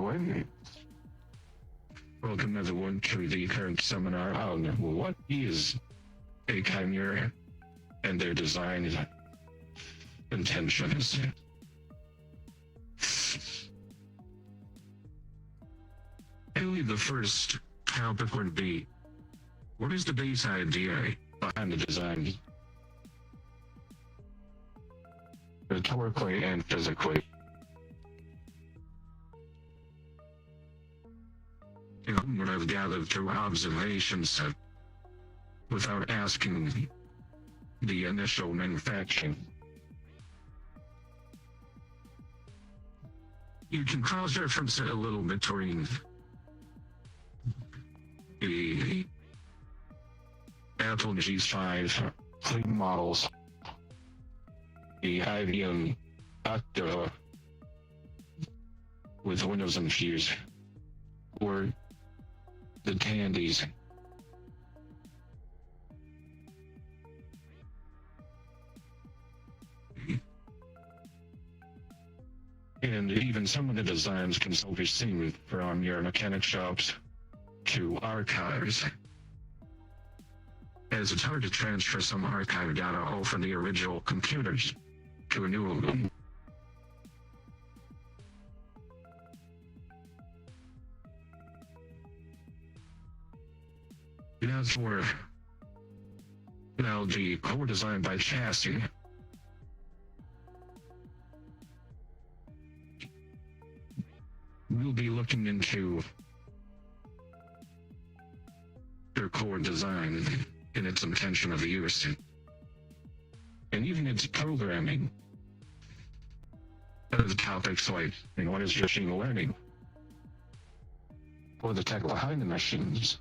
everyone. Welcome everyone to the current seminar on what is a chimera and their design intentions. Really, the first topic would be, what is the base idea behind the design? Rhetorically and physically. What I've gathered through observations without asking the initial manufacturing. You can cross-reference it a little between the Apple G5 clean models, the IBM Octa with Windows infused, or the Tandies. And even some of the designs can still be seen from your mechanic shops to archives, as it's hard to transfer some archive data off of the original computers to a new one. As for the core design by chassis, we'll be looking into their core design and its intention of use, and even its programming. Other topics like, what is machine learning, or the tech behind the machines.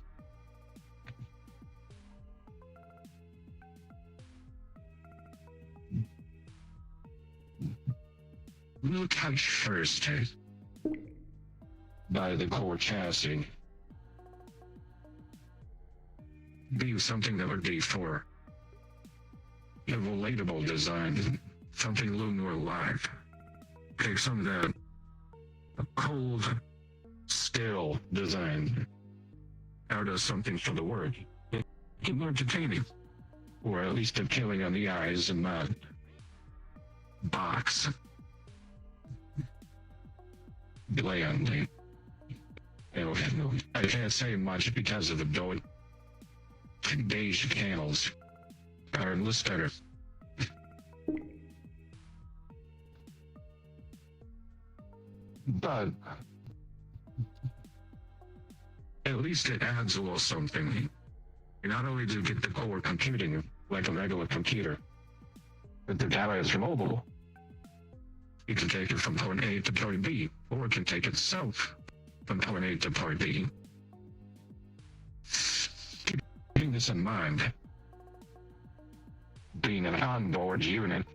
We'll touch first by the core chassis. Be something that would be for a relatable design, something a little more alive. Take some of that cold, still design out of something for the word. Get more entertaining, or at least appealing on the eyes and not box. Bland. I can't say much because of the beige panels are better. But at least it adds a little something. Not only do you get the core computing like a regular computer, but the data is mobile. You can take it from point A to point B, or it can take itself from point A to point B. Keeping this in mind, being an onboard unit,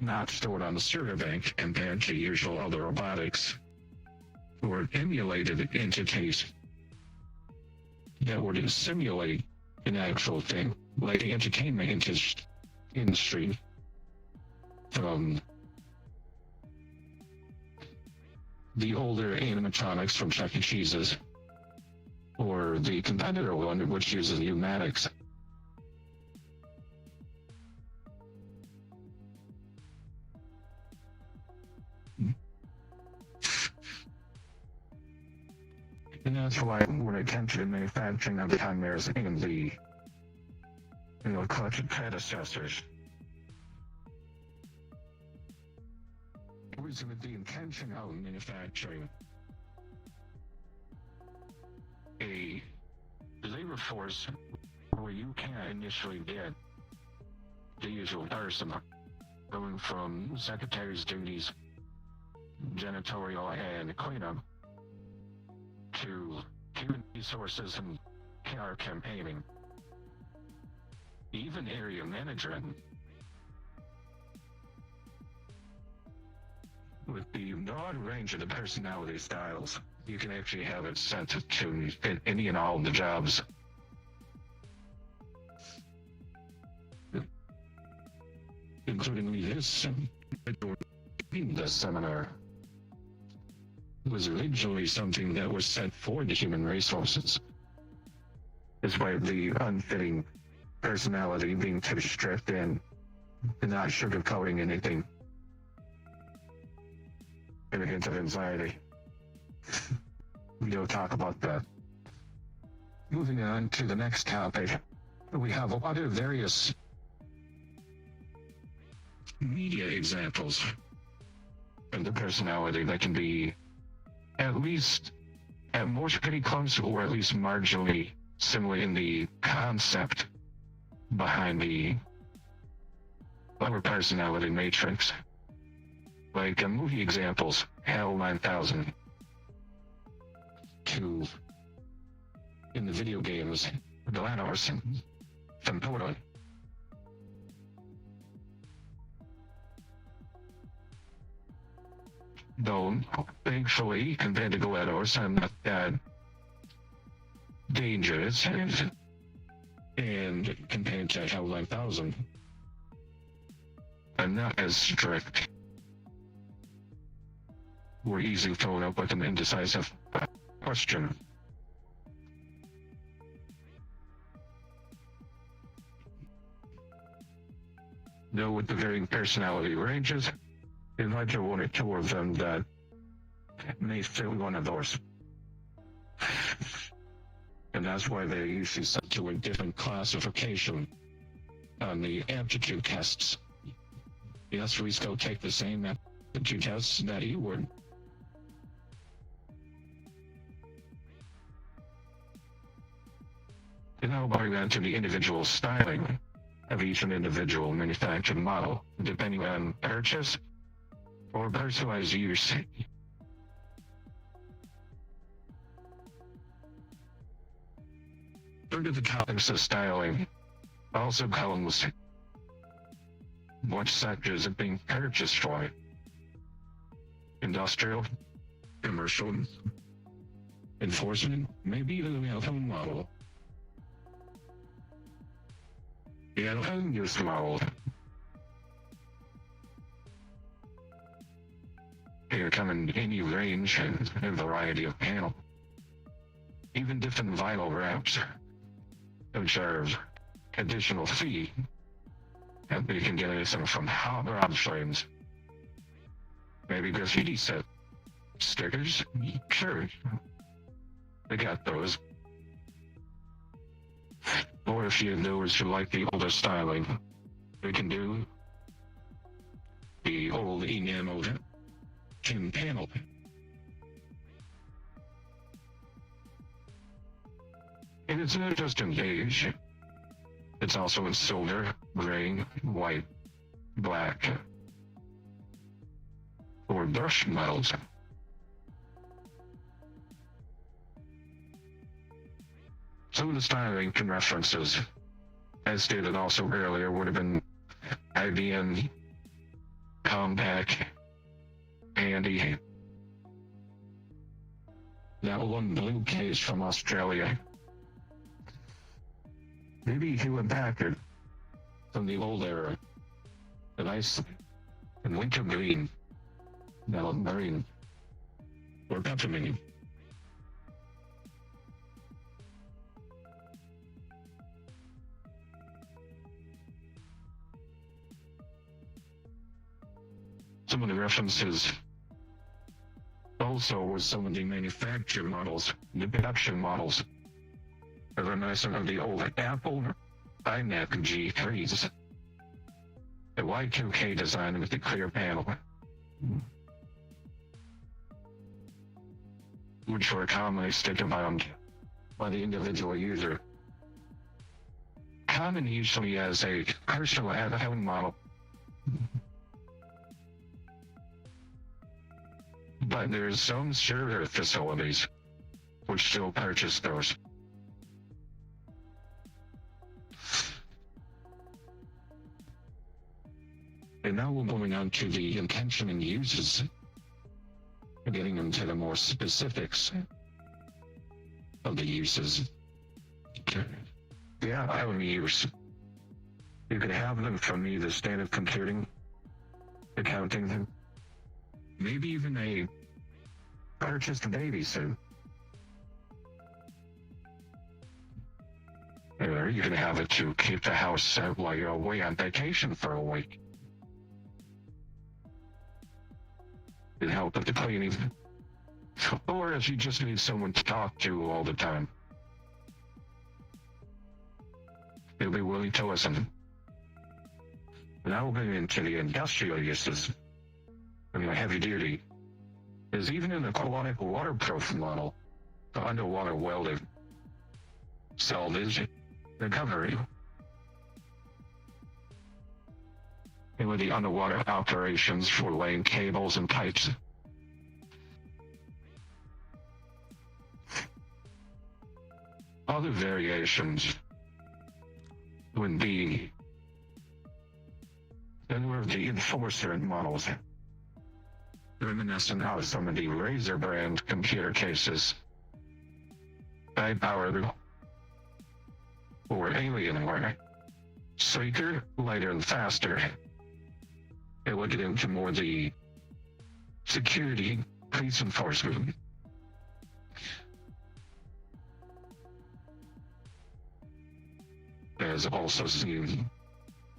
not stored on the server bank compared to usual other robotics, or emulated entities that would simulate an actual thing, like the entertainment industry from the older animatronics from Chuck E. Cheese's, or the competitor one which uses pneumatics. And that's why when it comes to the manufacturing of the chimeras and the clutch predecessors, was with the intention of manufacturing a labor force where you can't initially get the usual person, going from secretary's duties, janitorial and cleanup, to human resources and PR campaigning, even area management. With the broad range of the personality styles, you can actually have it set to fit any and all of the jobs. Including this seminar. was originally something that was set for the human resources, despite the unfitting personality being too stripped in and not sugarcoating anything, and a hint of anxiety. We'll talk about that. Moving on to the next topic, we have a lot of various media examples of the personality that can be at most pretty close, or at least marginally similar in the concept behind the lower personality matrix. Like movie examples, HAL 9000, to in the video games, GLaDOS, Tempora. Though, thankfully, compared to GLaDOS, I'm not that dangerous, and compared to HAL 9000, I'm not as strict or easily thrown up with an indecisive question. Though with the varying personality ranges, if I get one or two of them that may fit one of those. And that's why they're usually set to a different classification on the aptitude tests. Yes, we still take the same aptitude tests that you would. And now going on to the individual styling of each individual manufactured model, depending on purchase or personalized use. Under the topics of styling also comes what sectors are being purchased for. Industrial, commercial, enforcement, maybe even a home model. And home use model. Here come in any range and a variety of panel. Even different vinyl wraps, which are additional fee. And you can get anything from hot rod frames, maybe graffiti set, stickers, sure, they got those. Or if you're those who like the older styling, we can do the old enameled tin panel. And it's not just in beige, it's also in silver, gray, white, black, or brush metals. Some of the styling and references, as stated also earlier, would have been IBM, Compaq, Handy. That one blue case from Australia. Maybe Hewlett Packard from the old era. The nice and winter green, melon marine, or peppermint. Some of the references also was some of the manufactured models, the production models. Are reminiscent of the old Apple iMac G3s. The Y2K design with the clear panel, which were commonly stick-bound by the individual user. Common usually as a personal at-home model. But there's some server facilities which still purchase those. And now we're moving on to the intention and uses, getting into the more specifics of the uses. Yeah, home use. You could have them from either standard computing, accounting, maybe even a purchased a babysuit. Or you can have it to keep the house set while you're away on vacation for a week. It helps with the cleaning. Or if you just need someone to talk to all the time, they'll be willing to listen. Now we're into the industrial uses. Heavy duty is even in the aquatic waterproof model, the underwater welding, salvage, recovery, and with the underwater operations for laying cables and pipes. Other variations would be the enforcer models, reminiscent of some of the Razer brand computer cases, high-powered or Alienware, sleeker, lighter, and faster. It would get into more the security, police enforcement. As also seen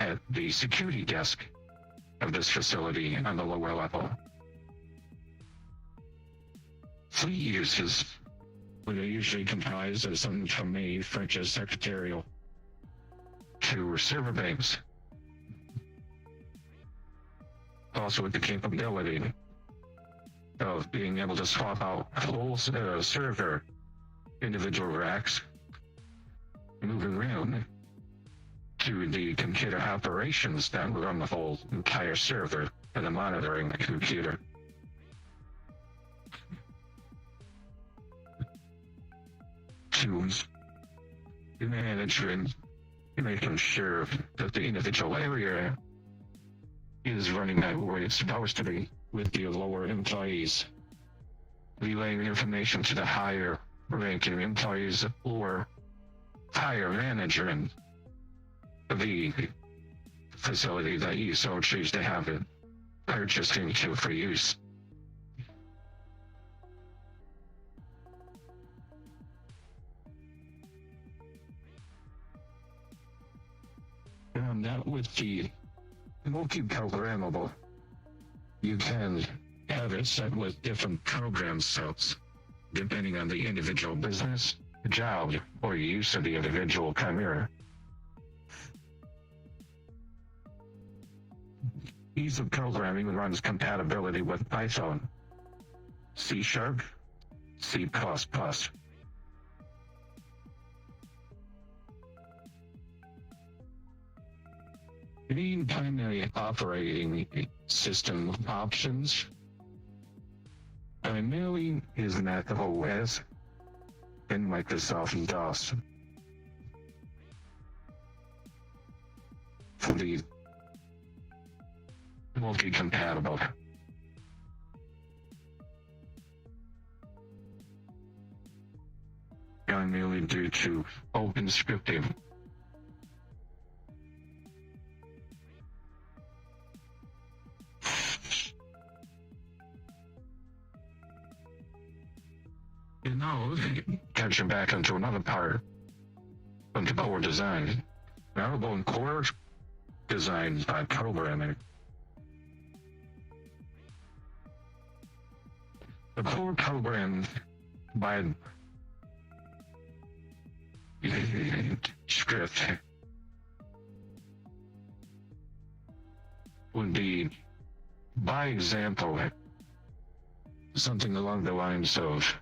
at the security desk of this facility on the lower level. Fleet uses would usually comprise of something from a French secretarial to server banks. Also with the capability of being able to swap out whole server individual racks, moving around to the computer operations that run the whole entire server and the monitoring the computer. To manage and making sure that the individual area is running that way it's supposed to be with the lower employees, relaying information to the higher ranking employees or higher management of the facility that you so choose to have it purchased into for use. And that with the multi-programmable, you can have it set with different program sets depending on the individual business, job, or use of the individual chimera. Ease of programming runs compatibility with Python, C#, C++. The primary operating system options primarily is Mac OS and Microsoft DOS. For the multi-compatible. Primarily due to open scripting. And now, catching back into another part of the core design. Now about core design by programming. The core program by script would be, by example, something along the lines of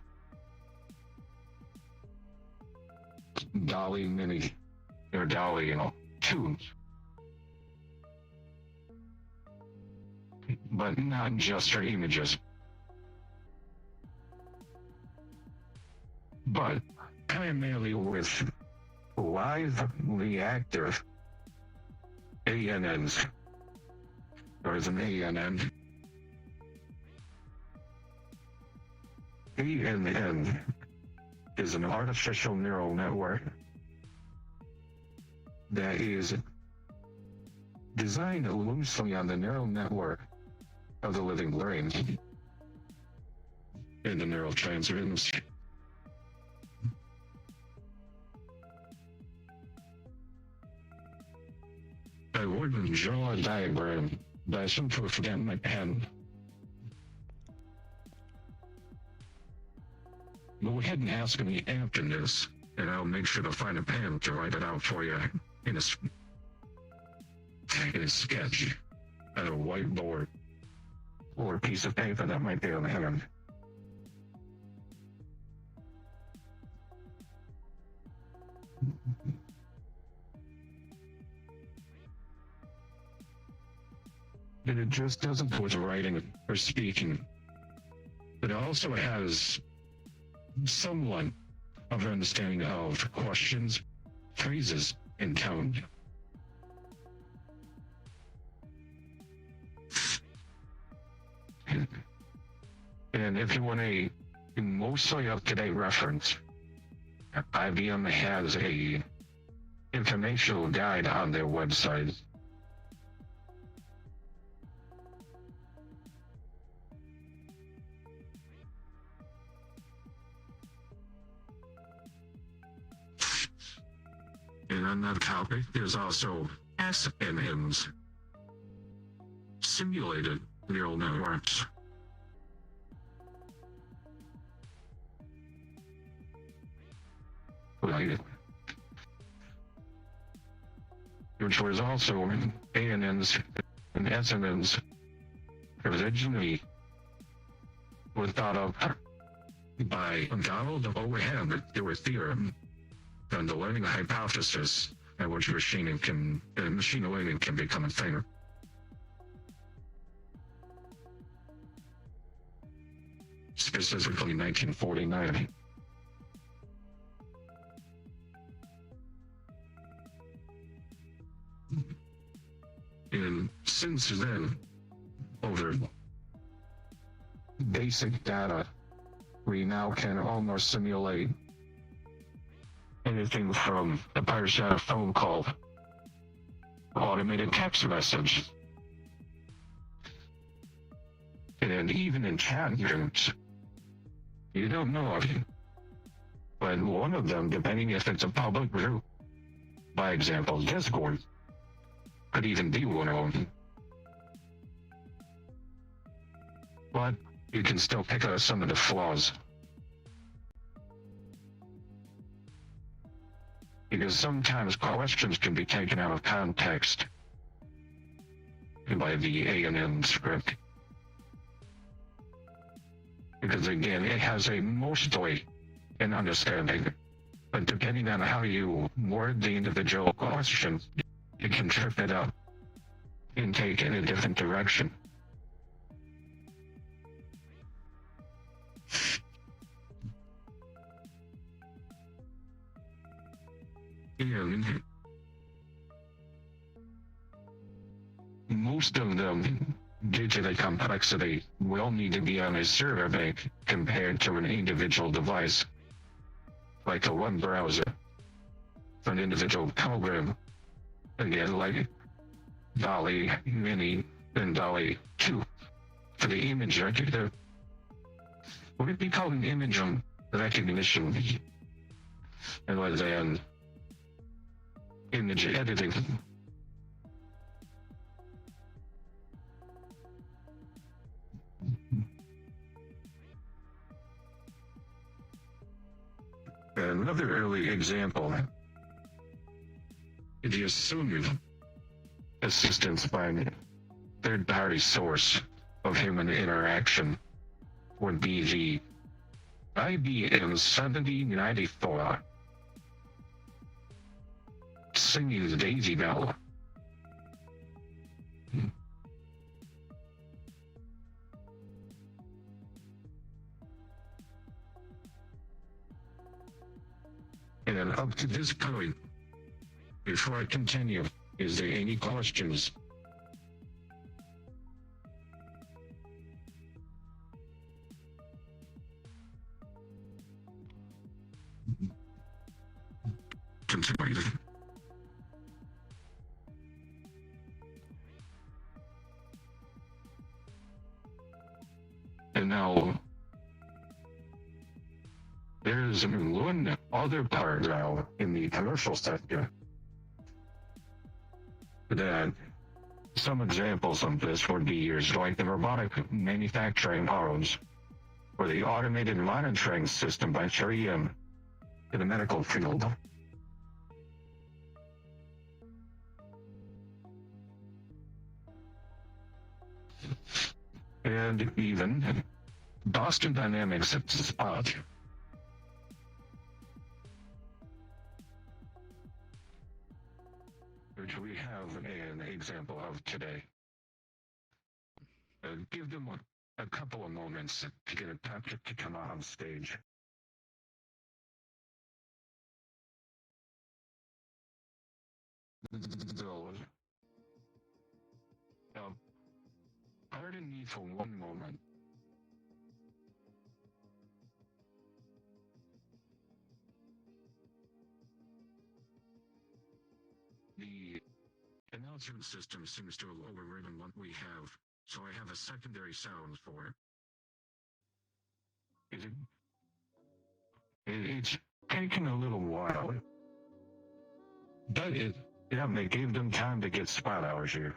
Dolly Mini or Dolly, tunes. But not just for images. But primarily with live reactive ANNs, or as an ANN. ANN is an artificial neural network that is designed loosely on the neural network of the living brain. in the neurotransmitters. I would draw a diagram, but I seem to have forgotten my pen. Go ahead and ask me after this, and I'll make sure to find a pen to write it out for you in a sketch on a whiteboard or a piece of paper that might be on hand. And it just doesn't put writing or speaking. It also has somewhat of an understanding of questions, phrases, and tone. And if you want a mostly up-to-date reference, IBM has a informational guide on their website. And on that topic, there's also SNNs, simulated neural networks. Which was also ANNs and SNNs originally was thought of by Donald Overhead through a theorem and the learning hypothesis at which machine learning can become a thing. Specifically 1949. And since then, over basic data, we now can almost simulate anything from a PowerShell phone call, automated text message, and even in chat rooms. You don't know of it, but one of them, depending if it's a public group, by example, Discord, could even be one of them. But you can still pick out some of the flaws. Because sometimes questions can be taken out of context by the ANN script. Because again, it has a mostly an understanding, but depending on how you word the individual question, it can trip it up and take in a different direction. And most of them, due to the complexity, will need to be on a server bank compared to an individual device, like a web browser, for an individual program. Again, like Dolly Mini and Dolly 2 for the image recognition. What would be called an image recognition, rather than image editing. Another early example, the assumed assistance by a third-party source of human interaction would be the IBM 7094 singing the Daisy Bell. And up to this point, before I continue, is there any questions? Continue. And now, there's one other part now in the commercial sector that some examples of this would be used, like the robotic manufacturing arms or the automated monitoring system by 3M in the medical field. And even Boston Dynamics at Spot. Which we have an example of today. Give them a couple of moments to get a Patrick to come on stage. Pardon me for one moment. The announcement system seems to have overridden what we have, so I have a secondary sound for it. It's taken a little while, but they gave them time to get spot hours here.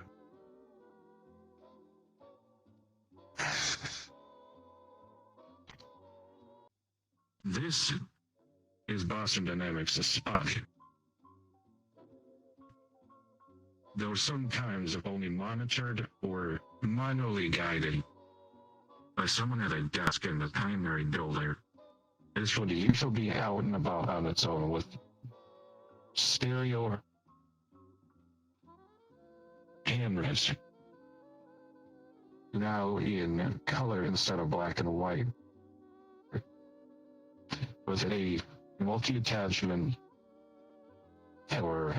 This is Boston Dynamics' spot. Though sometimes only monitored or manually guided by someone at a desk in the primary building. This would usually be out and about on its own with stereo cameras, now in color instead of black and white, with a multi-attachment or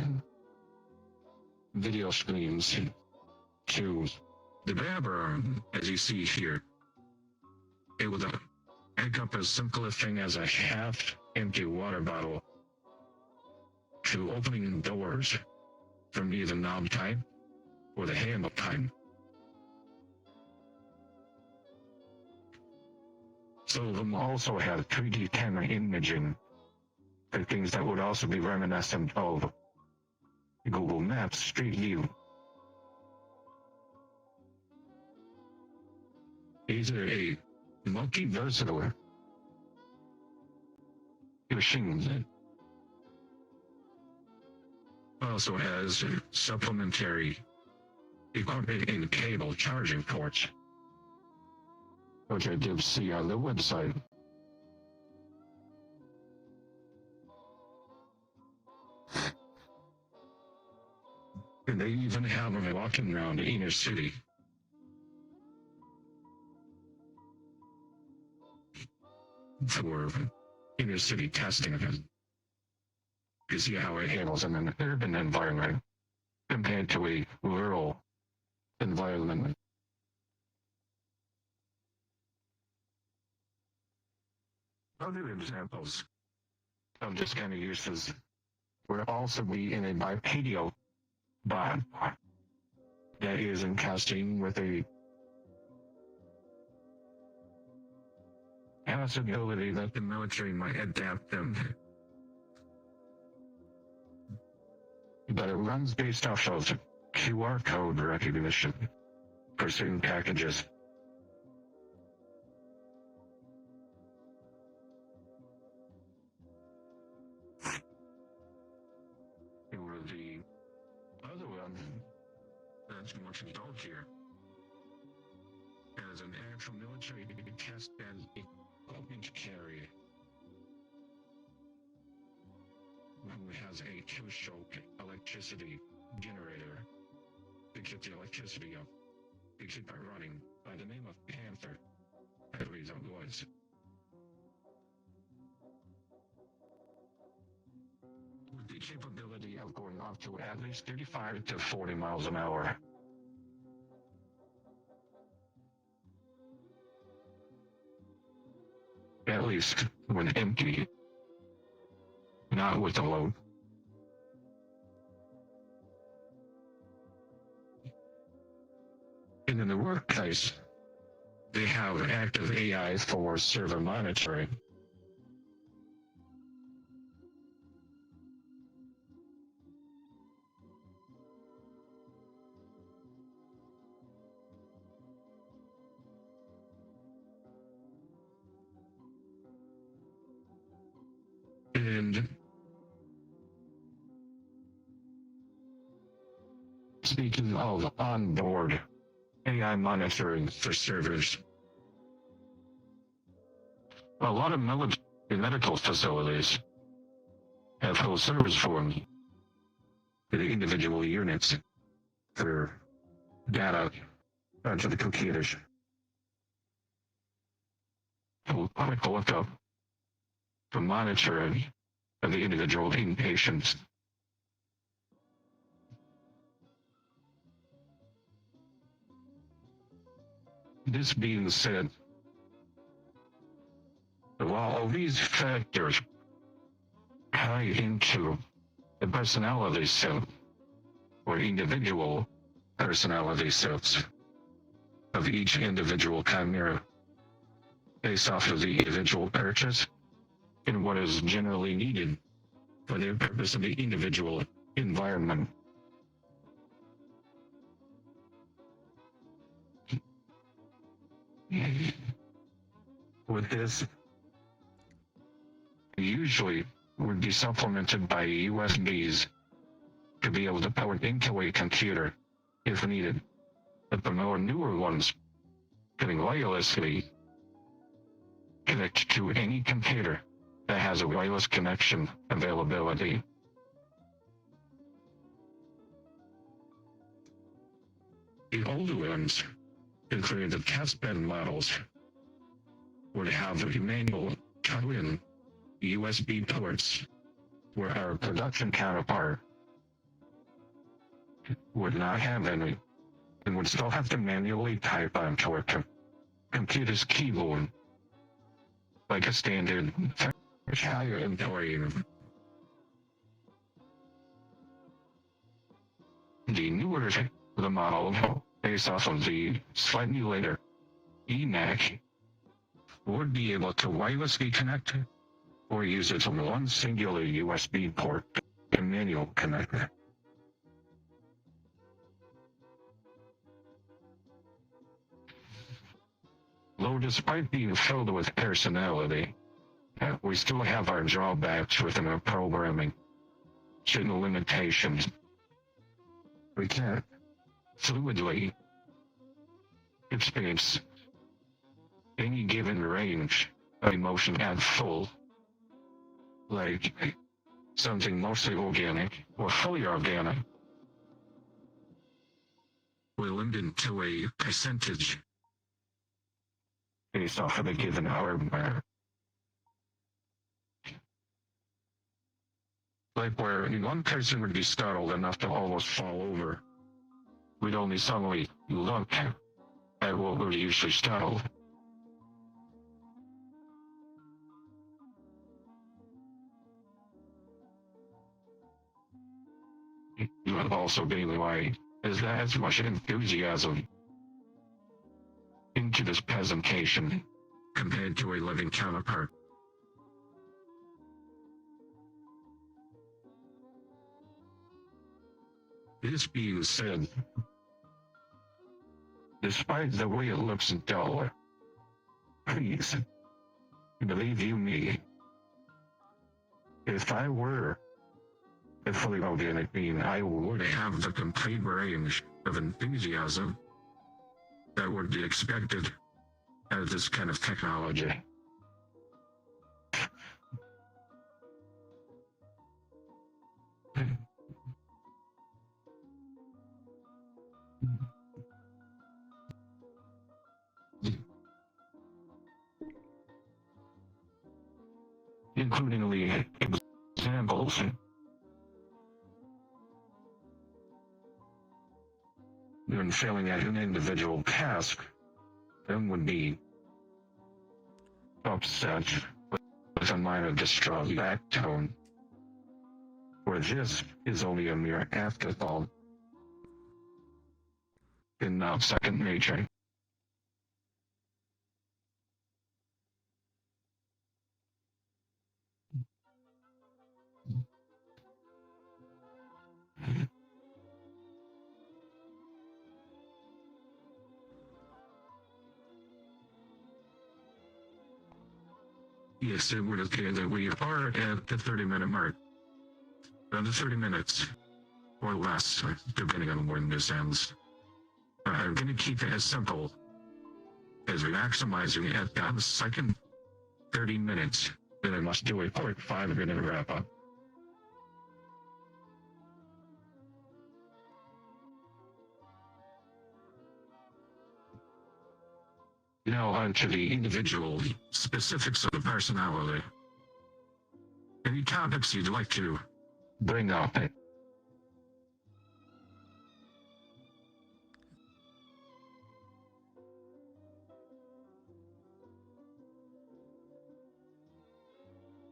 video screens to the grabber, as you see here. It would pick up as simple a thing as a half-empty water bottle to opening doors from either knob type or the handle type. Some of them also have 3D camera imaging for things that would also be reminiscent of Google Maps Street View. These are a multi-versatile machines. Also has supplementary equipment and cable charging ports, which I did see on the website. And they even have them walking around the inner city. For inner city testing of it. You see how it handles in an urban environment compared to a rural environment. Other examples of this kind of uses would also be in a bipedal bot that is in casting with a possibility that the military might adapt them. But it runs based off of QR code recognition for certain packages. Or the other one that's much adult here as an actual military test bed equipment carrier who has a two-stroke electricity generator to keep the electricity up, to keep it running, by the name of Panther. That reason was. With the capability of going up to at least 35 to 40 miles an hour. At least when empty, not with a load. And in the workplace, they have active AI for server monitoring. Speaking of onboard AI monitoring for servers, a lot of medical facilities have whole servers formed for the individual units for data onto the computers. Quick lookup for monitoring of the individual patients. This being said, while these factors tie into the personality set or individual personality sets of each individual chimera based off of the individual purchase and what is generally needed for the purpose of the individual environment. With this, usually would be supplemented by USBs to be able to power into a computer if needed, but the more newer ones can wirelessly connect to any computer that has a wireless connection availability. The older ones, including the testbed models, would have manual cut-in USB ports, where our production counterpart would not have any and would still have to manually type onto a computer's keyboard like a standard higher employee. The newer the model, based off of the slightly later ENAC, would be able to wirelessly connect or use it on one singular USB port and manual connector. Though despite being filled with personality, we still have our drawbacks within our programming, certain limitations. We can't fluidly experience any given range of emotion at full, like something mostly organic or fully organic. We're limited to a percentage based off of a given hardware. Like where one person would be startled enough to almost fall over, we'd only suddenly look at what we're usually startled. You would also be like, is there as much enthusiasm into this presentation compared to a living counterpart? This being said, despite the way it looks dull, please, believe you me, if I were a fully organic being, I would have the complete range of enthusiasm that would be expected out of this kind of technology. Including the examples. When failing at an individual task, then would be upset with a minor distraught backtone, where this is only a mere afterthought and not second nature. Yes, it would appear that we are at the 30-minute mark. Around the 30 minutes, or less, depending on when this ends. I'm going to keep it as simple as maximizing it at the second 30 minutes. Then I must do a quick 5-minute wrap up. Now on to the individual specifics of the personality. Any topics you'd like to bring up?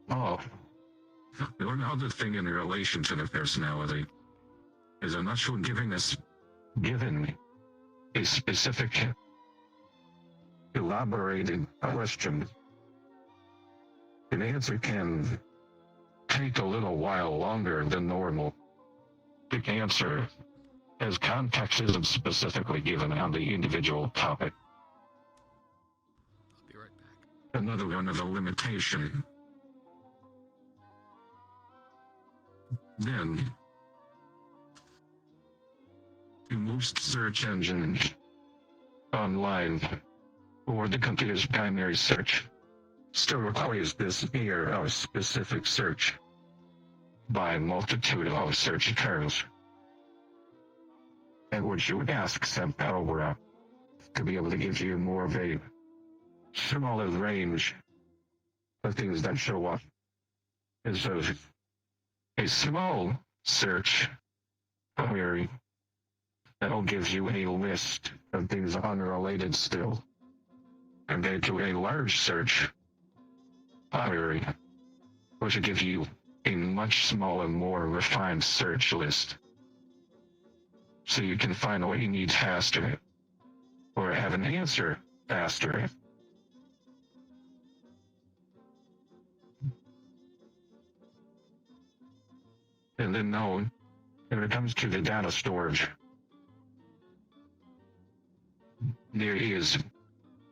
Oh, one other thing in relation to the personality is I'm not sure given a specific elaborated question, an answer can take a little while longer than normal. The answer, as context isn't specifically given on the individual topic. I'll be right back. Another one of a limitation. Then, most search engines online or the computer's primary search still requires this layer of specific search by a multitude of search terms, and which you would ask some power to be able to give you more of a smaller range of things that show up. And so a small search query that'll give you a list of things unrelated still, compared to a large search query, which will give you a much smaller, more refined search list, so you can find what you need faster, or have an answer faster. And then now, when it comes to the data storage, there is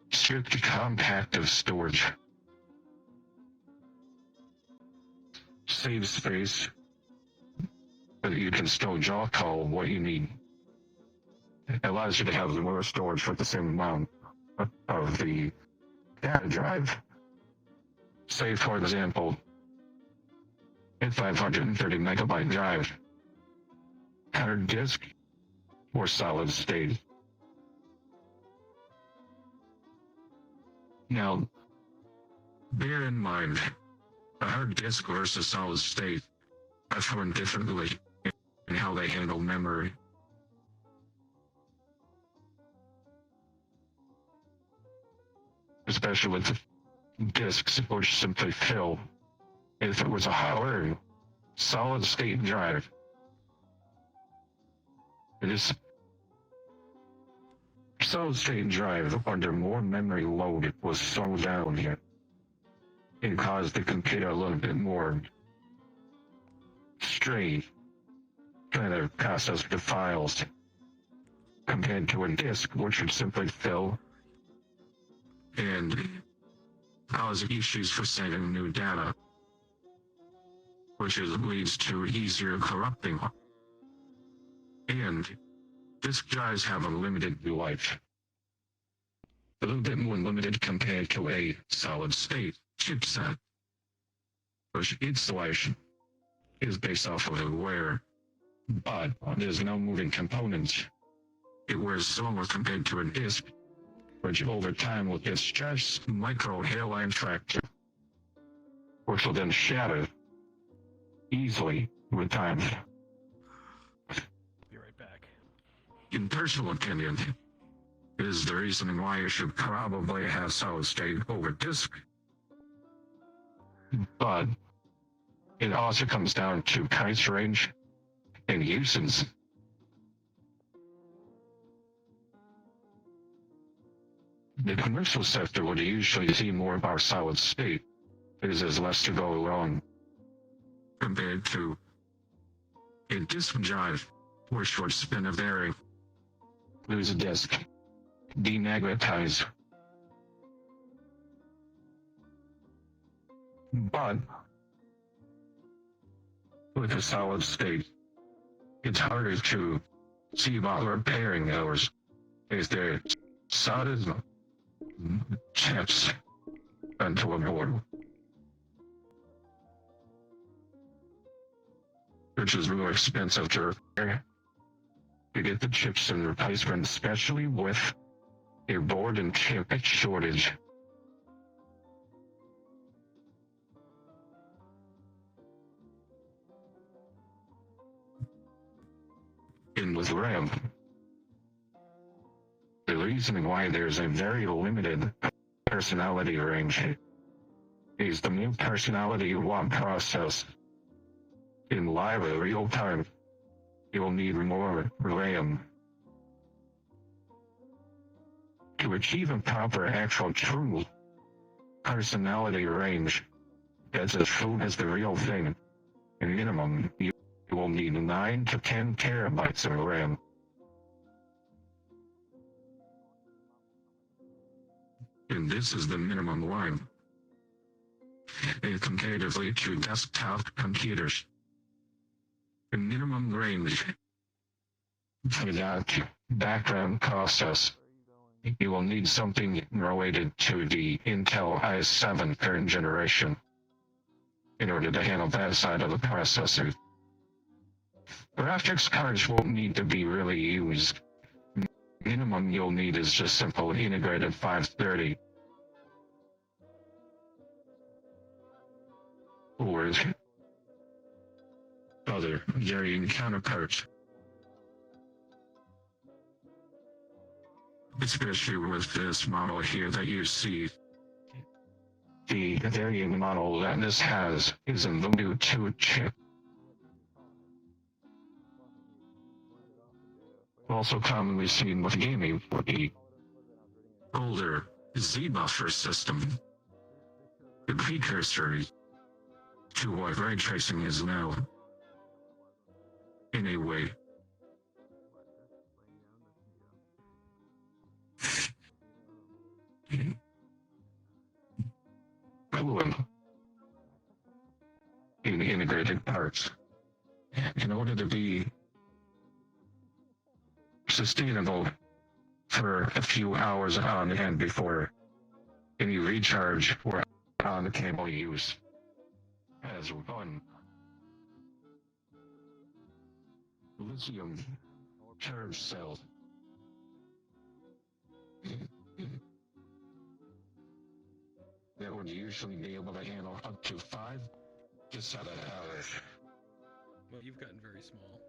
strict compactive storage. Save space, but you can still jaw call what you need. It allows you to have more storage for the same amount of the data drive. Say, for example, a 530 megabyte drive, hard disk, or solid state. Now, bear in mind, a hard disk versus solid state are formed differently in how they handle memory. Especially with disks, which simply fill. If it was a hard, solid state drive, it is solid state drive under more memory load, it was slowed down here. It caused the computer a little bit more strain, trying to process the files, compared to a disk, which would simply fill and cause issues for saving new data, which leads to easier corrupting. And disk drives have a limited life, a little bit more limited compared to a solid state chipset, which its life is based off of a wear, but there's no moving components. It wears slower compared to a disk, which over time will get just micro hairline fracture, which will then shatter easily with time. Be right back. In personal opinion, is the reason why you should probably have solid state over disk. But it also comes down to price range and uses. The commercial sector would usually see more of our solid state, because there's less to go wrong, compared to a disk drive or short spin of airing. Lose a disk, demagnetize. But with a solid state, It's harder to see while repairing those. Is there sodas, chips, onto a board, which is more expensive to repair. You get the chips and replacement, especially with a board and chip shortage. And with RAM, the reason why there's a very limited personality range is the new personality you want processed in live real time. You'll need more RAM. To achieve a proper actual true personality range that's as true as the real thing, minimum you will need 9 to 10 terabytes of RAM. And this is the minimum line. Comparatively to desktop computers. The minimum range for that background process, you will need something related to the Intel i7 current generation in order to handle that side of the processor. Graphics cards won't need to be really used. Minimum you'll need is just simple integrated 530. Or other varying counterparts. Especially with this model here that you see. The varying model that this has is in the new 2 chip. Also commonly seen with gaming would be older Z-buffer system. The precursor to what ray tracing is now. In a way. In integrated parts. In order to be sustainable for a few hours on end before any recharge or on-cable use. As one lithium charge cell. That would usually be able to handle up to 5 to 7 hours. Well, you've gotten very small.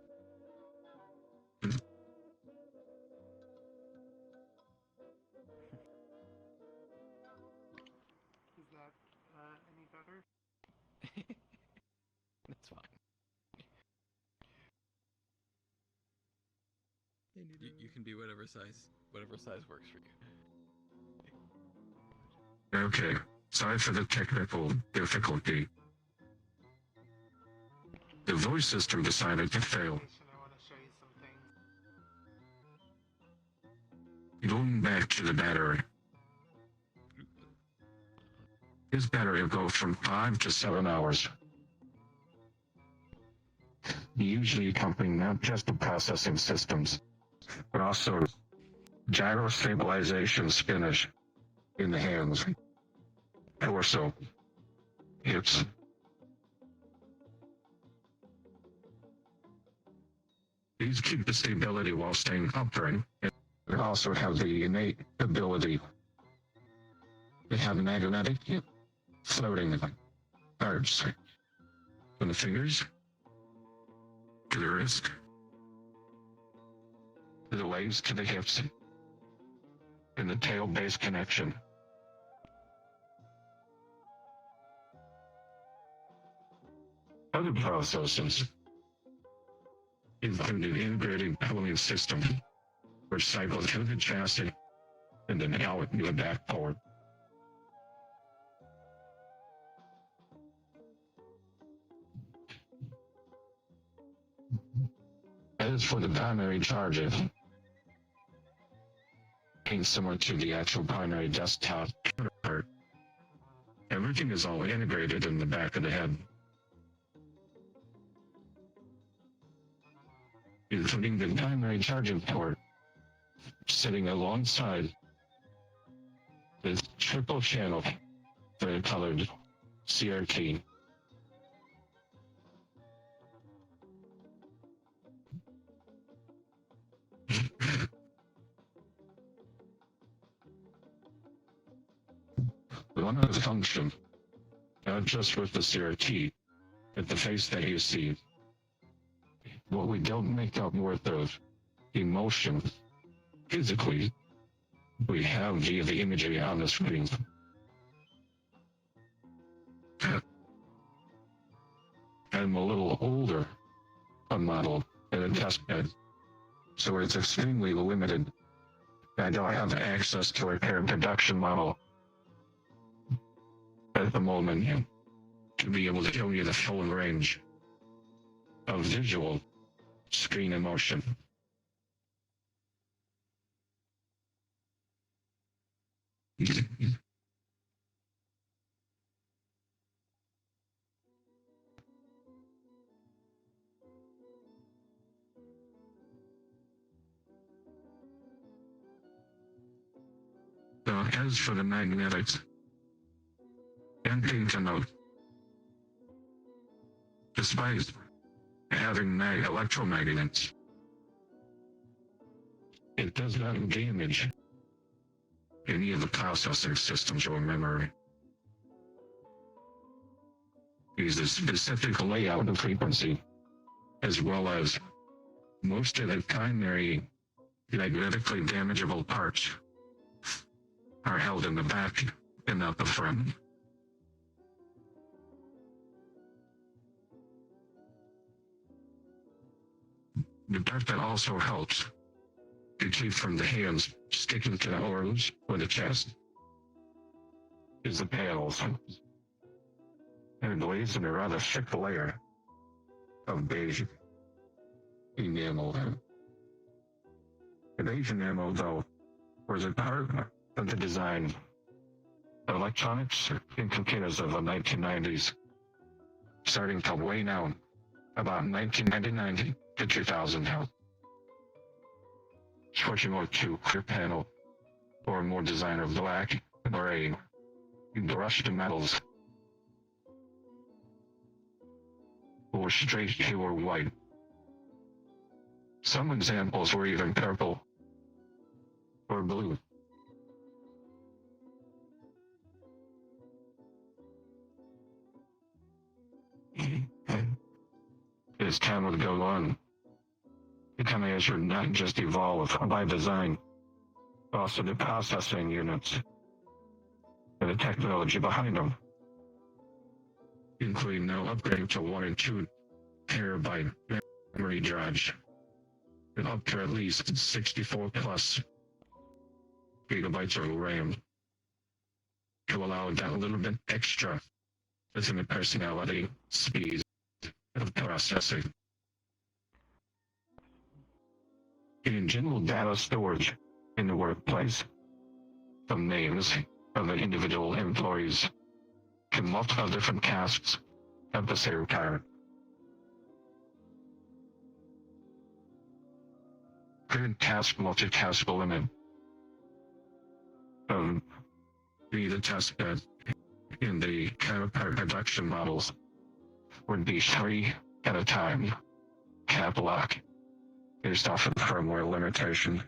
Is that any better? That's fine. You can be whatever size works for you. Okay, sorry for the technical difficulty. The voice system decided to fail. I want to show you some things. Going back to the battery. This battery will go from 5 to 7 hours. Usually accompanying not just the processing systems, but also gyro stabilization spinach in the hands, torso, hips. These keep the stability while staying upright, and also have the innate ability to have magnetic floating parts from the fingers to the wrist, to the legs, to the hips, and the tail-base connection. Other processes include an integrated cooling system, which cycles through the chassis and then out to the back port. As for the primary charges, being similar to the actual primary desktop counterpart, everything is all integrated in the back of the head. including the primary charging port, sitting alongside the triple channel colored CRT. One of the functions, not just with the CRT, but the face that you see. What we don't make up worth of emotion physically, we have via the imagery on the screen. I'm a little older a model than a test bed, so it's extremely limited. I don't have access to a paired production model at the moment to be able to show you the full range of visual screen emotion. So as for the magnetics, one thing to note, despite having electromagnets, it does not damage any of the processing systems or memory. Use the specific layout and frequency, as well as most of the primary magnetically damageable parts are held in the back and not the front. The part that also helps to keep from the hands sticking to the arms or the chest is the panels. And lays in a rather thick layer of beige enamel. The beige enamel, though, was a part of the design of electronics and computers of the 1990s, starting to way down about 1999 to 2000. Switching over to clear panel or more design of black or a brushed metals or straight pure white. Some examples were even purple or blue. As time would go on, the chimeras would not just evolve by design, but also the processing units and the technology behind them, including now upgrading to 1 and 2 terabyte memory drives, and up to at least 64 plus gigabytes of RAM to allow that little bit extra within the personality speed of processing. In general data storage in the workplace, the names of the individual employees to multiple different tasks at the same time. Current task multitask limit be the task that in the counterpart production models would be 3 at a time, cap lock, based off of firmware limitation.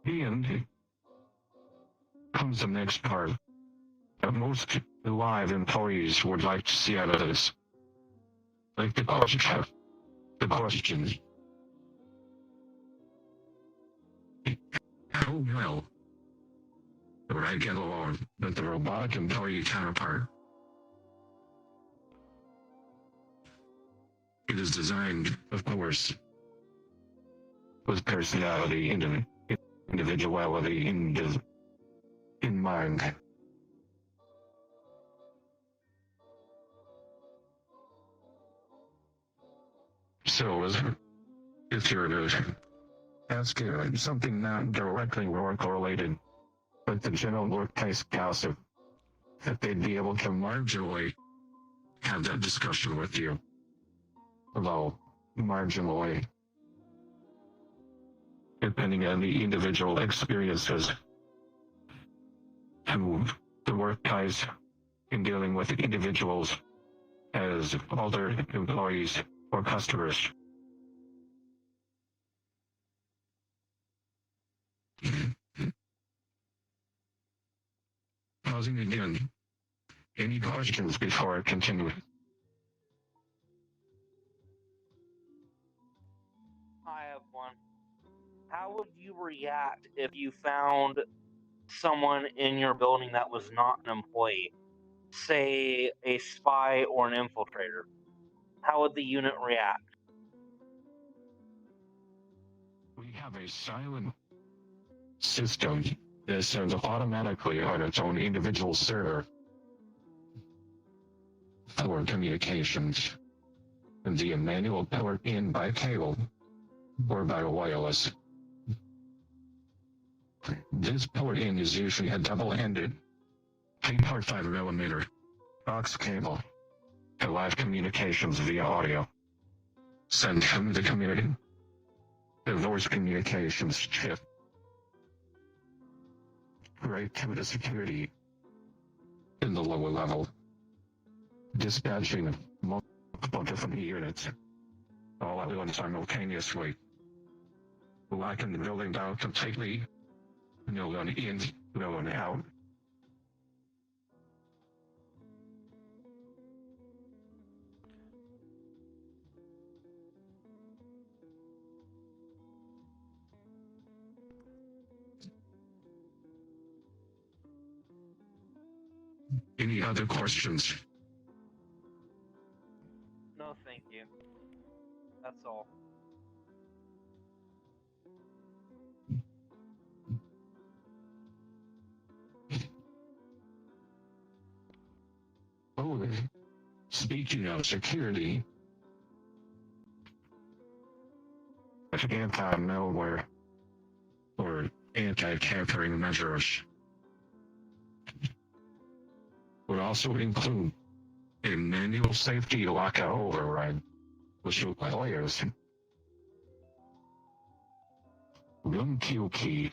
And comes the next part that most live employees would like to see out of this. Like the question. How well would I get along with the robotic employee counterpart? It is designed, of course, with personality and individuality in mind. So, if you're to Ask something not directly work-related, but the general workplace gossip, that they'd be able to marginally have that discussion with you. Although, marginally, depending on the individual experiences to the workplace in dealing with individuals as other employees or customers. Pausing again. Any questions before I continue? I have one. How would you react if you found someone in your building that was not an employee? Say a spy or an infiltrator. How would the unit react? We have a silent system that sends automatically on its own individual server our communications via manual powered in by cable or by wireless. This powered in is usually a double-ended 3.5mm box cable to live communications via audio. Send from the community. The voice communications chip right to the security in the lower level, dispatching multiple different units all at once simultaneously, locking the building down completely, no one in, no one out. Any other questions? No, thank you. That's all. Oh, speaking of security, anti-malware or anti-tampering measures would also include a manual safety lockout override, which requires one Q key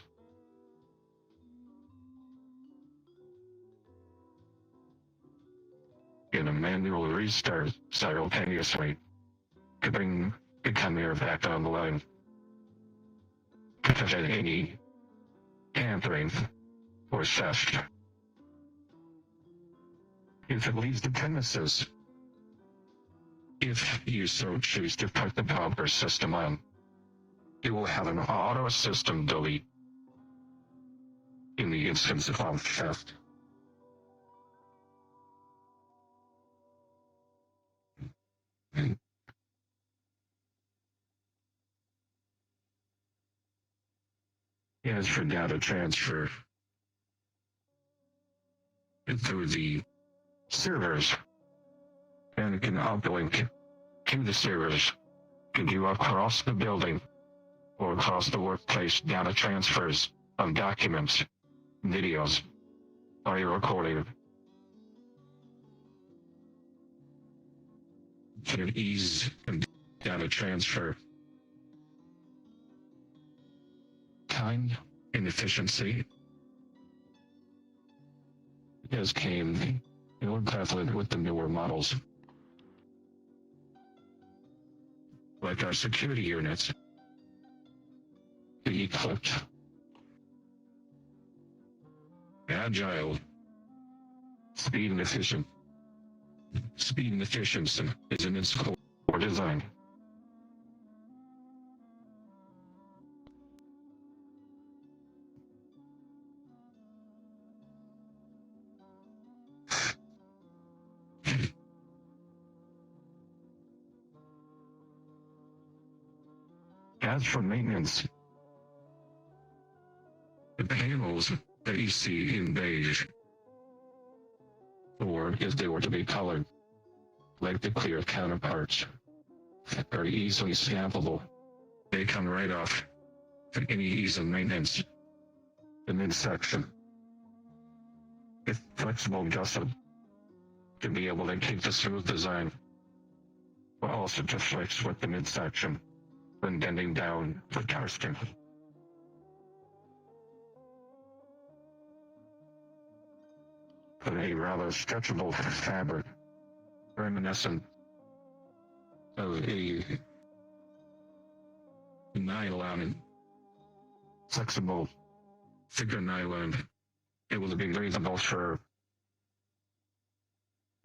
and a manual restart simultaneously to bring the chimera back online to prevent any tampering or theft. If it leaves the premises, if you so choose to put the proper system on, it will have an auto system delete in the instance of theft. As for data transfer through the servers, and it can uplink to the servers to do across the building or across the workplace data transfers of documents, videos, audio recording. For ease of data transfer, time and efficiency has came more prevalent with the newer models, like our security units, be equipped, agile, speed and efficient. Speed and efficiency is in its core design. As for maintenance, the panels that you see in beige, or if they were to be colored, like the clear counterparts, are easily sampleable. They come right off for any ease of maintenance. The midsection. It's flexible adjustable to be able to keep the smooth design, but also to flex with the midsection when bending down the casting. But a rather stretchable fabric, reminiscent of a nylon, flexible, thicker nylon, able to be breathable for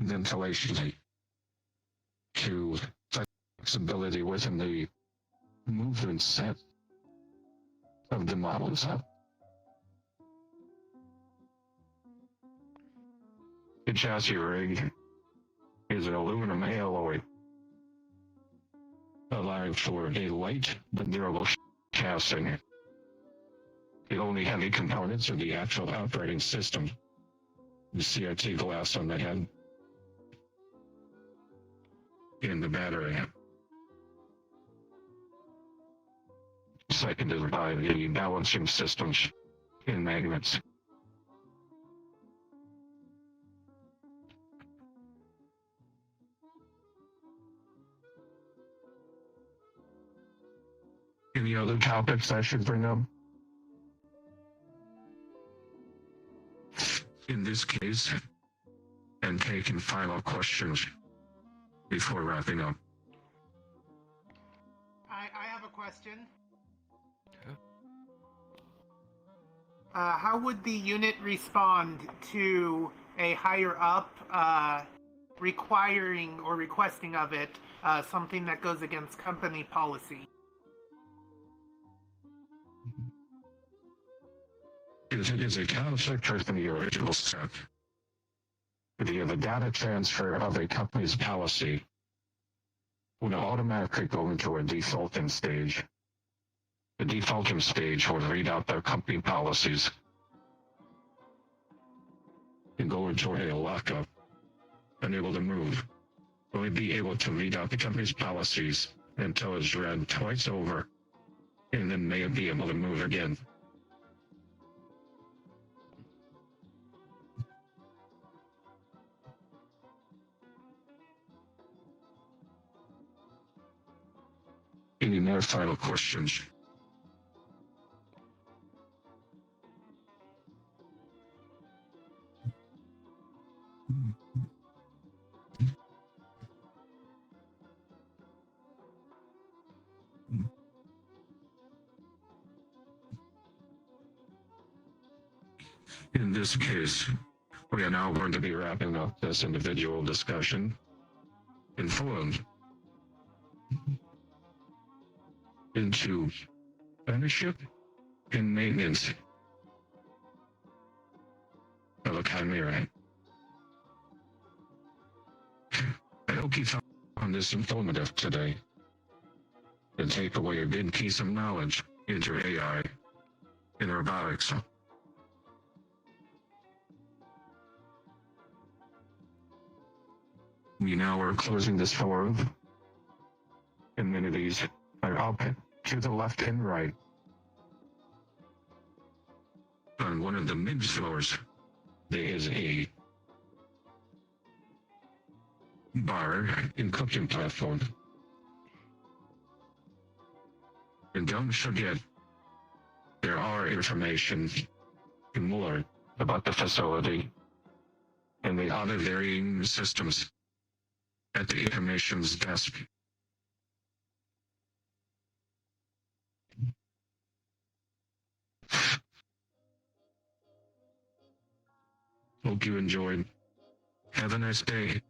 ventilation, to flexibility within the movement set of the models. The chassis rig is an aluminum alloy, allowing for a light but durable casting. The only heavy components are the actual operating system, the CRT glass on the head, and the battery. Seconded by the balancing systems and magnets. Any other topics I should bring up? In this case, and taking final questions before wrapping up. I have a question. How would the unit respond to a higher up requiring or requesting of it something that goes against company policy? If it is a conflict within the original set, via the data transfer of a company's policy, would automatically go into a defaulting stage. The defaulting stage would read out their company policies and go into a lockup, unable to move. Only be able to read out the company's policies until it's read twice over, and then may be able to move again. Any more final questions? In this case, we are now going to be wrapping up this individual discussion informed into ownership and maintenance of a chimera. I hope you found this informative today and take away a big piece of knowledge into AI and robotics. We now are closing this forum. Amenities are up to the left and right. On one of the mid floors, there is a bar and cooking platform. And don't forget, there are information and more about the facility and the other varying systems at the information's desk. Hope you enjoyed. Have a nice day.